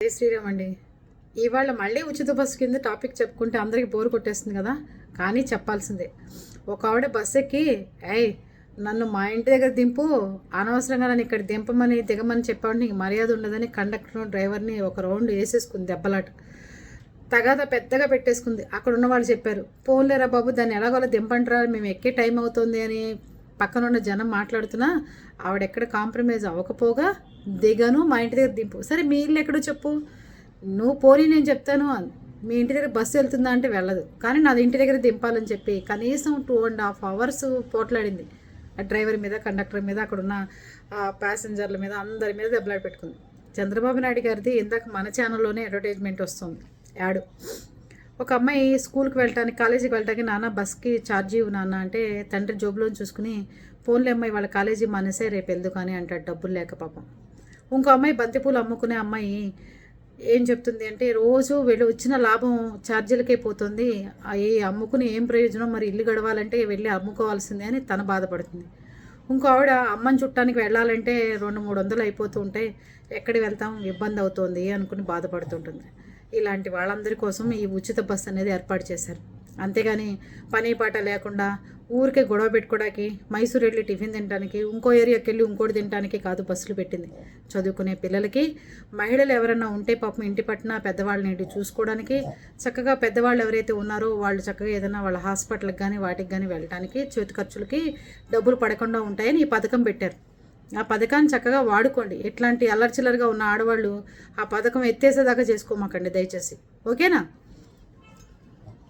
జై శ్రీరామ్ అండి. ఇవాళ మళ్ళీ ఉచిత బస్సు కింద టాపిక్ చెప్పుకుంటే అందరికీ బోరు కొట్టేస్తుంది కదా, కానీ చెప్పాల్సిందే. ఒక ఆవిడ బస్సు ఎక్కి, ఏయ్ నన్ను మా ఇంటి దగ్గర దింపు, అనవసరంగా నన్ను ఇక్కడ దింపమని దిగమని చెప్పాడు, నీకు మర్యాద ఉండదని కండక్టర్ డ్రైవర్ని ఒక రౌండ్ వేసేసుకుంది దెబ్బలాట. తగాదా పెద్దగా పెట్టేసుకుంది. అక్కడ ఉన్న వాళ్ళు చెప్పారు, పోన్లేరా బాబు దాన్ని ఎలాగోలా దింపంటారా, మేము ఎక్కే టైం అవుతుంది అని పక్కనున్న జనం మాట్లాడుతున్నా ఆవిడెక్కడ కాంప్రమైజ్ అవ్వకపోగా దిగను, మా ఇంటి దగ్గర దింపు. సరే మీ ఇల్లు ఎక్కడో చెప్పు, నువ్వు పోనీ నేను చెప్తాను. మీ ఇంటి దగ్గర బస్సు వెళ్తుందా అంటే వెళ్ళదు, కానీ నాది ఇంటి దగ్గర దింపాలని చెప్పి కనీసం 2.5 hours పోట్లాడింది. ఆ డ్రైవర్ మీద, కండక్టర్ మీద, అక్కడున్న ప్యాసింజర్ల మీద, అందరి మీద దెబ్బలాడి పెట్టుకుంది. చంద్రబాబు నాయుడు గారిది ఇందాక మన ఛానల్లోనే అడ్వర్టైజ్మెంట్ వస్తుంది, యాడ్. ఒక అమ్మాయి స్కూల్కి వెళ్ళటానికి, కాలేజీకి వెళ్ళటానికి, నాన్న బస్కి ఛార్జీ ఇవ్వు నాన్న అంటే తండ్రి జోబులో చూసుకుని, ఫోన్లే అమ్మాయి వాళ్ళ కాలేజీ మానేసే రేపు వెళ్దు కానీ అంటాడు, డబ్బులు లేక పాపం. ఇంకో అమ్మాయి బంతిపూలు అమ్ముకునే అమ్మాయి ఏం చెప్తుంది అంటే, రోజు వెళ్ళి వచ్చిన లాభం ఛార్జీలకే పోతుంది, అవి అమ్ముకుని ఏం ప్రయోజనం, మరి ఇల్లు గడవాలంటే వెళ్ళి అమ్ముకోవాల్సిందే అని తను బాధపడుతుంది. ఇంకో ఆవిడ అమ్మని చుట్టానికి వెళ్ళాలంటే 200-300 అయిపోతూ ఉంటాయి, ఎక్కడికి వెళ్తాం, ఇబ్బంది అవుతుంది అనుకుని బాధపడుతుంటుంది. ఇలాంటి వాళ్ళందరి కోసం ఈ ఉచిత బస్సు అనేది ఏర్పాటు చేశారు. అంతేగాని పని పాట లేకుండా ఊరికే గొడవ పెట్టుకోవడానికి, మైసూర్ వెళ్ళి టిఫిన్ తినడానికి, ఇంకో ఏరియాకి వెళ్ళి ఇంకోటి తినడానికి కాదు బస్సులు పెట్టింది. చదువుకునే పిల్లలకి, మహిళలు ఎవరైనా ఉంటే పాపం ఇంటి పట్టిన పెద్దవాళ్ళని ఇంటి చూసుకోవడానికి, చక్కగా పెద్దవాళ్ళు ఎవరైతే ఉన్నారో వాళ్ళు చక్కగా ఏదైనా వాళ్ళ హాస్పిటల్కి కానీ వాటికి కానీ వెళ్ళడానికి చేతి ఖర్చులకి డబ్బులు పడకుండా ఉంటాయని ఈ పథకం పెట్టారు. ఆ పథకాన్ని చక్కగా వాడుకోండి. ఎట్లాంటి అల్లర్చిల్లరగా ఉన్న ఆడవాళ్ళు ఆ పథకం ఎత్తేసేదాకా చేసుకోమాకండి దయచేసి, ఓకేనా?